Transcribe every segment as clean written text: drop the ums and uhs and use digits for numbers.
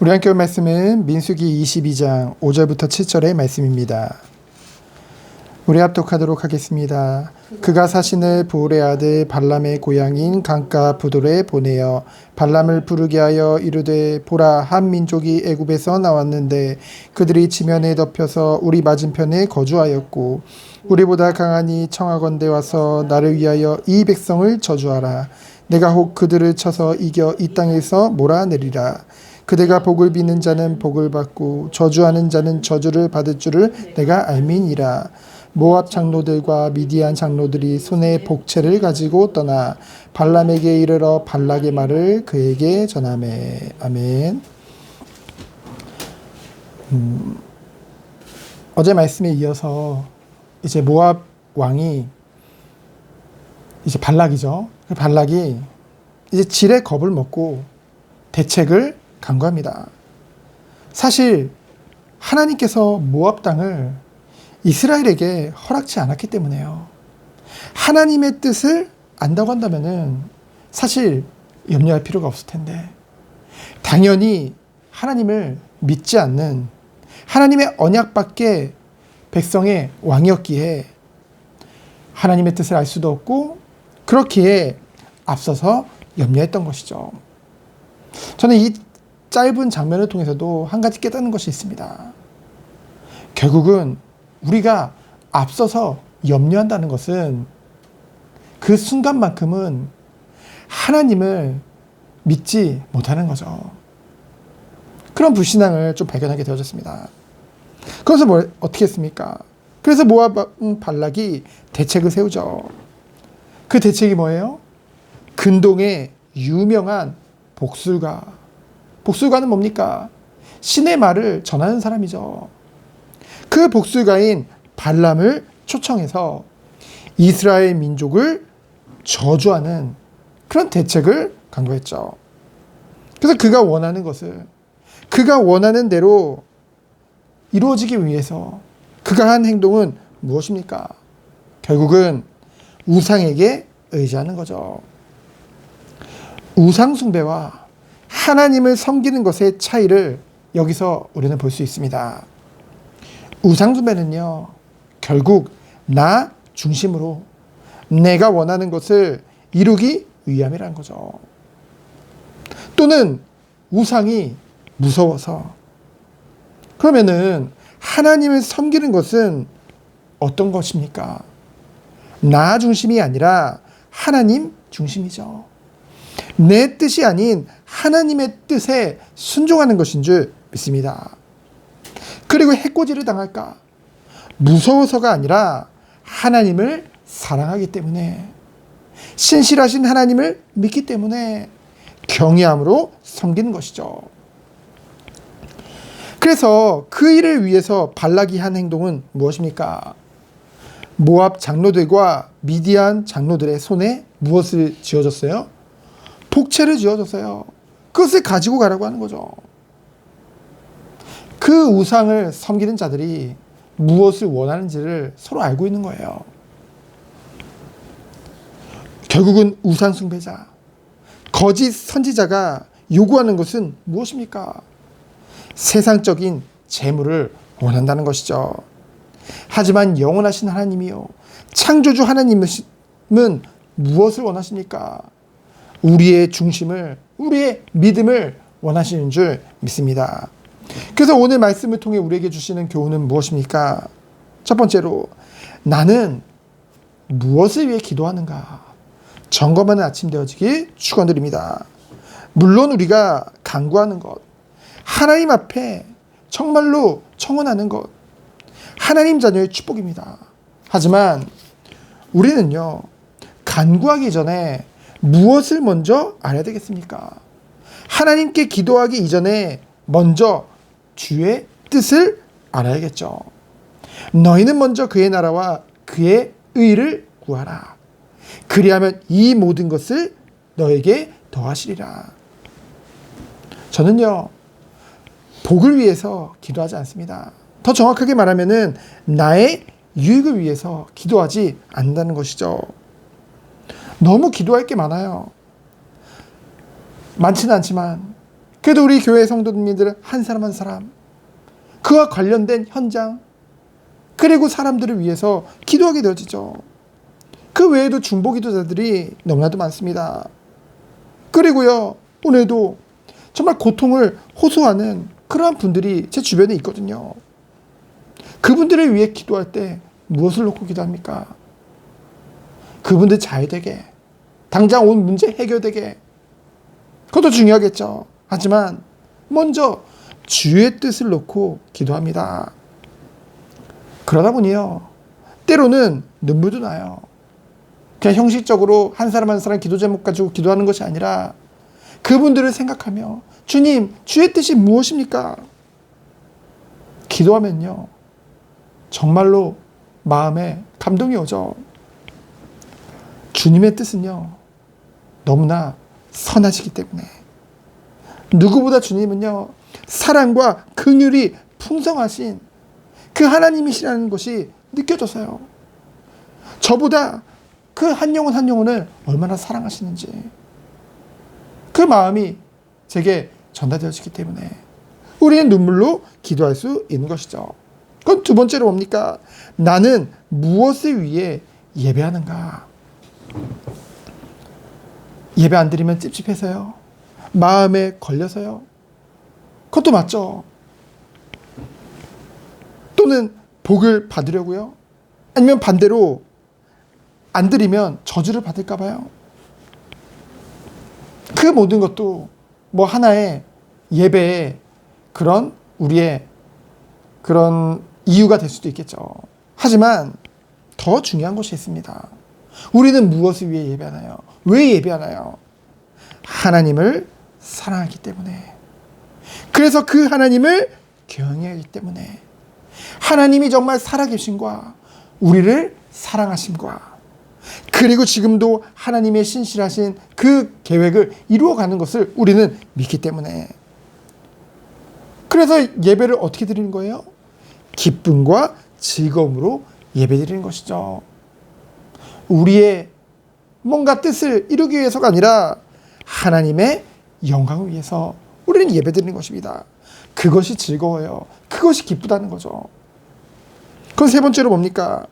우리 함께 볼 말씀은 민수기 22장 5절부터 7절의 말씀입니다. 우리 합독하도록 하겠습니다. 그가 사신을 부올의 아들 발람의 고향인 강가 부돌에 보내어 발람을 부르게 하여 이르되 보라, 한 민족이 애굽에서 나왔는데 그들이 지면에 덮여서 우리 맞은편에 거주하였고 우리보다 강하니 청하건대 와서 나를 위하여 이 백성을 저주하라. 내가 혹 그들을 쳐서 이겨 이 땅에서 몰아내리라. 그대가 복을 비는 자는 복을 받고 저주하는 자는 저주를 받을 줄을 내가 알미니라. 모압 장로들과 미디안 장로들이 손에 복채를 가지고 떠나 발람에게 이르러 발락의 말을 그에게 전하매. 아멘. 어제 말씀에 이어서 이제 모압 왕이 이제 발락이죠. 발락이 이제 질의 겁을 먹고 대책을 강구합니다. 사실 하나님께서 모압 땅을 이스라엘에게 허락치 않았기 때문에요. 하나님의 뜻을 안다고 한다면은 사실 염려할 필요가 없을 텐데, 당연히 하나님을 믿지 않는 하나님의 언약밖에 백성의 왕이었기에 하나님의 뜻을 알 수도 없고 그렇기에 앞서서 염려했던 것이죠. 저는 이 짧은 장면을 통해서도 한 가지 깨닫는 것이 있습니다. 결국은 우리가 앞서서 염려한다는 것은 그 순간만큼은 하나님을 믿지 못하는 거죠. 그런 불신앙을 좀 발견하게 되어졌습니다. 그래서 어떻게 했습니까? 그래서 모압 발락이 대책을 세우죠. 그 대책이 뭐예요? 근동의 유명한 복술가. 복술가는 뭡니까? 신의 말을 전하는 사람이죠. 그 복술가인 발람을 초청해서 이스라엘 민족을 저주하는 그런 대책을 강구했죠. 그래서 그가 원하는 것을 그가 원하는 대로 이루어지기 위해서 그가 한 행동은 무엇입니까? 결국은 우상에게 의지하는 거죠. 우상 숭배와 하나님을 섬기는 것의 차이를 여기서 우리는 볼 수 있습니다. 우상 숭배는요, 결국 나 중심으로 내가 원하는 것을 이루기 위함이라는 거죠. 또는 우상이 무서워서. 그러면은 하나님을 섬기는 것은 어떤 것입니까? 나 중심이 아니라 하나님 중심이죠. 내 뜻이 아닌 하나님의 뜻에 순종하는 것인 줄 믿습니다. 그리고 해코지를 당할까? 무서워서가 아니라 하나님을 사랑하기 때문에, 신실하신 하나님을 믿기 때문에 경외함으로 섬기는 것이죠. 그래서 그 일을 위해서 발락이 한 행동은 무엇입니까? 모압 장로들과 미디안 장로들의 손에 무엇을 쥐어줬어요? 복채를 쥐어줬어요. 그것을 가지고 가라고 하는 거죠. 그 우상을 섬기는 자들이 무엇을 원하는지를 서로 알고 있는 거예요. 결국은 우상 숭배자, 거짓 선지자가 요구하는 것은 무엇입니까? 세상적인 재물을 원한다는 것이죠. 하지만 영원하신 하나님이요, 창조주 하나님은 무엇을 원하십니까? 우리의 중심을, 우리의 믿음을 원하시는 줄 믿습니다. 그래서 오늘 말씀을 통해 우리에게 주시는 교훈은 무엇입니까? 첫 번째로, 나는 무엇을 위해 기도하는가 점검하는 아침 되어지길 축원드립니다. 물론 우리가 간구하는 것, 하나님 앞에 정말로 청원하는 것, 하나님 자녀의 축복입니다. 하지만 우리는요, 간구하기 전에 무엇을 먼저 알아야 되겠습니까? 하나님께 기도하기 이전에 먼저 주의 뜻을 알아야겠죠. 너희는 먼저 그의 나라와 그의 의를 구하라. 그리하면 이 모든 것을 너에게 더하시리라. 저는요, 복을 위해서 기도하지 않습니다. 더 정확하게 말하면은 나의 유익을 위해서 기도하지 않는다는 것이죠. 너무 기도할 게 많아요. 많지는 않지만 그래도 우리 교회 성도님들은 한 사람 한 사람, 그와 관련된 현장, 그리고 사람들을 위해서 기도하게 되어지죠. 그 외에도 중보 기도자들이 너무나도 많습니다. 그리고요, 오늘도 정말 고통을 호소하는 그러한 분들이 제 주변에 있거든요. 그분들을 위해 기도할 때 무엇을 놓고 기도합니까? 그분들 잘 되게, 당장 온 문제 해결되게, 그것도 중요하겠죠. 하지만 먼저 주의 뜻을 놓고 기도합니다. 그러다 보니요, 때로는 눈물도 나요. 그냥 형식적으로 한 사람 한 사람 기도 제목 가지고 기도하는 것이 아니라 그분들을 생각하며 주님, 주의 뜻이 무엇입니까? 기도하면요, 정말로 마음에 감동이 오죠. 주님의 뜻은요, 너무나 선하시기 때문에, 누구보다 주님은요, 사랑과 긍휼이 풍성하신 그 하나님이시라는 것이 느껴져서요, 저보다 그 한 영혼 한 영혼을 얼마나 사랑하시는지 그 마음이 제게 전달되어지기 때문에 우리는 눈물로 기도할 수 있는 것이죠. 그건 두 번째로 뭡니까? 나는 무엇을 위해 예배하는가? 예배 안 드리면 찝찝해서요? 마음에 걸려서요? 그것도 맞죠. 또는 복을 받으려고요? 아니면 반대로 안 드리면 저주를 받을까 봐요? 그 모든 것도 뭐 하나의 예배의 그런 우리의 그런 이유가 될 수도 있겠죠. 하지만 더 중요한 것이 있습니다. 우리는 무엇을 위해 예배하나요? 왜 예배하나요? 하나님을 사랑하기 때문에. 그래서 그 하나님을 경외하기 때문에. 하나님이 정말 살아계심과 우리를 사랑하심과 그리고 지금도 하나님의 신실하신 그 계획을 이루어가는 것을 우리는 믿기 때문에. 그래서 예배를 어떻게 드리는 거예요? 기쁨과 즐거움으로 예배 드리는 것이죠. 우리의 뭔가 뜻을 이루기 위해서가 아니라 하나님의 영광을 위해서 우리는 예배 드리는 것입니다. 그것이 즐거워요. 그것이 기쁘다는 거죠. 그럼 세 번째로 뭡니까?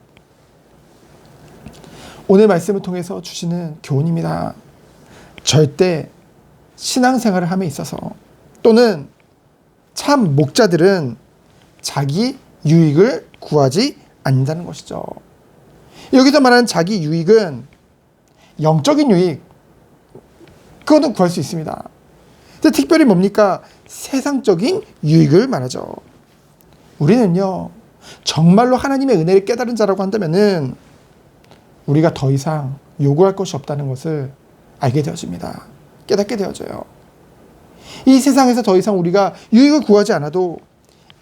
오늘 말씀을 통해서 주시는 교훈입니다. 절대 신앙생활을 함에 있어서 또는 참 목자들은 자기 유익을 구하지 않는다는 것이죠. 여기서 말하는 자기 유익은 영적인 유익, 그거는 구할 수 있습니다. 근데 특별히 뭡니까? 세상적인 유익을 말하죠. 우리는요, 정말로 하나님의 은혜를 깨달은 자라고 한다면은 우리가 더 이상 요구할 것이 없다는 것을 알게 되어집니다. 깨닫게 되어져요. 이 세상에서 더 이상 우리가 유익을 구하지 않아도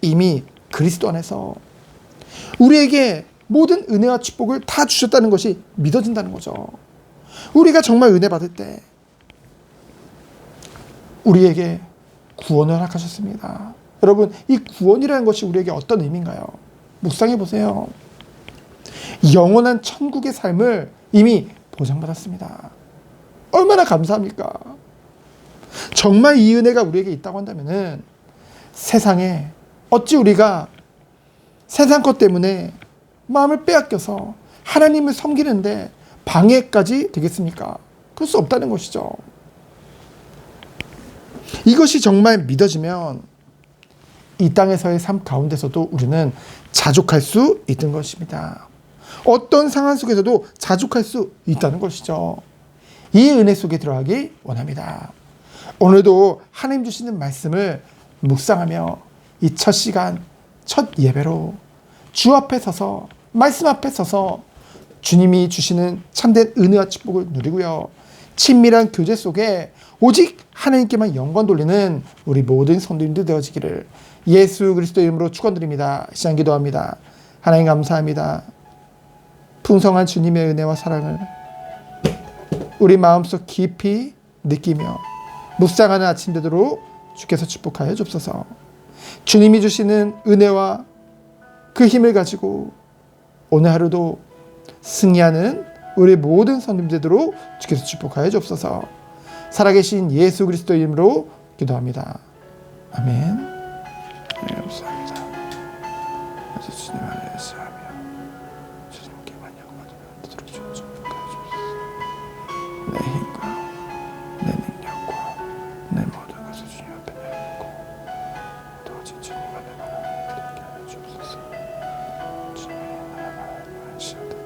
이미 그리스도 안에서 우리에게 모든 은혜와 축복을 다 주셨다는 것이 믿어진다는 거죠. 우리가 정말 은혜 받을 때 우리에게 구원을 허락하셨습니다. 여러분, 이 구원이라는 것이 우리에게 어떤 의미인가요? 묵상해 보세요. 영원한 천국의 삶을 이미 보장받았습니다. 얼마나 감사합니까? 정말 이 은혜가 우리에게 있다고 한다면은 세상에 어찌 우리가 세상 것 때문에 마음을 빼앗겨서 하나님을 섬기는데 방해까지 되겠습니까? 그럴 수 없다는 것이죠. 이것이 정말 믿어지면 이 땅에서의 삶 가운데서도 우리는 자족할 수 있는 것입니다. 어떤 상황 속에서도 자족할 수 있다는 것이죠. 이 은혜 속에 들어가기 원합니다. 오늘도 하나님 주시는 말씀을 묵상하며 이 첫 시간, 첫 예배로 주 앞에 서서, 말씀 앞에 서서 주님이 주시는 참된 은혜와 축복을 누리고요. 친밀한 교제 속에 오직 하나님께만 영광 돌리는 우리 모든 성도님들 되어지기를 예수 그리스도 이름으로 축원드립니다. 시간 기도합니다. 하나님 감사합니다. 풍성한 주님의 은혜와 사랑을 우리 마음속 깊이 느끼며 묵상하는 아침 되도록 주께서 축복하여 주옵소서. 주님이 주시는 은혜와 그 힘을 가지고 오늘 하루도 승리하는 우리 모든 성도님 되도록 주께서 축복하여 주옵소서. 살아계신 예수 그리스도 이름으로 기도합니다. 아멘. 네, 감사합니다. 그래서 주님 안에 예수하며 주님께 만약받으면 들어주옵소서. 내 힘과 내 능력과 내 모든 것을 주님 앞에 내놓고 도와주 주님